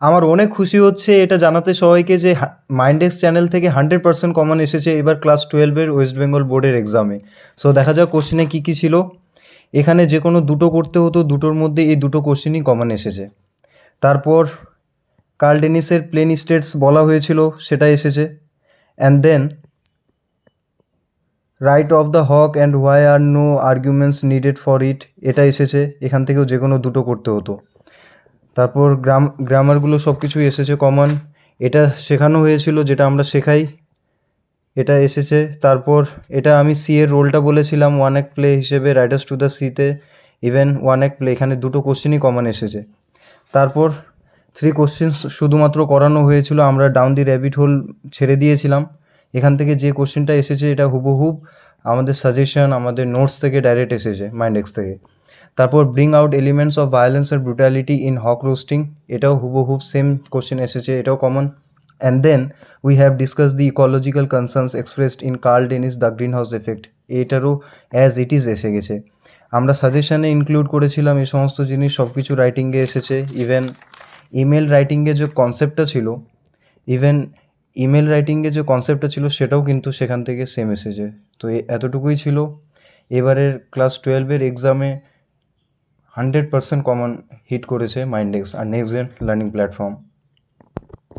আমার অনেক খুশি হচ্ছে এটা জানাতে সবাইকে যে মাইন্ডেক্স চ্যানেল থেকে 100% কমন এসেছে এবার ক্লাস 12-এর ওয়েস্ট বেঙ্গল বোর্ডের এক্সামে। সো দেখা যাক কোশ্চেনে কী কী ছিল। এখানে যে কোনো দুটো করতে হতো, দুটোর মধ্যে এই দুটো কোশ্চেনই কমন এসেছে। তারপর কার্ল ডেনিসের প্লেন স্টেটস বলা হয়েছিল, সেটা এসেছে। And then right of the hawk and why are no arguments needed for it, এটা এসেছে। এখান থেকেও যে কোনো দুটো করতে হতো। তারপর গ্রামারগুলো সব কিছুই এসেছে কমন। এটা শেখানো হয়েছিল, যেটা আমরা শেখাই, এটা এসেছে। তারপর এটা আমি সি এর রোলটা বলেছিলাম ওয়ান অ্যাক্ট প্লে হিসেবে, রাইডার্স টু দ্য সিতে ইভেন ওয়ান অ্যাক্ট প্লে, এখানে দুটো কোশ্চেনই কমন এসেছে। তারপর 3 কোশ্চেন্স শুধুমাত্র করানো হয়েছিল, আমরা ডাউন দি র্যাবিট হোল ছেড়ে দিয়েছিলাম। এখান থেকে যে কোশ্চেনটা এসেছে এটা হুবহুব আমাদের সাজেশন, আমাদের নোটস থেকে ডাইরেক্ট এসেছে, মাইন্ডেক্স থেকে। তারপর bring out elements of violence and brutality in hawk roasting, এটাও হুবহুব সেম কোশ্চেন এসেছে, এটাও common. And then we have discuss the ecological concerns expressed in Carl Dennis the greenhouse effect, এটারও অ্যাজ ইট ইজ এসে গেছে। আমরা সাজেশনে include করেছিলাম এই সমস্ত জিনিস, সব কিছু রাইটিংয়ে এসেছে। ইভেন ইমেল রাইটিংয়ে যে কনসেপ্টটা ছিল, সেটাও কিন্তু সেখান থেকে সেম এসেছে। তো এতটুকুই ছিল এবারের ক্লাস 12-এর এক্সামে। 100% কমন হিট করেছে মাইন্ডেক্স আর নেক্সট জেন লার্নিং প্ল্যাটফর্ম।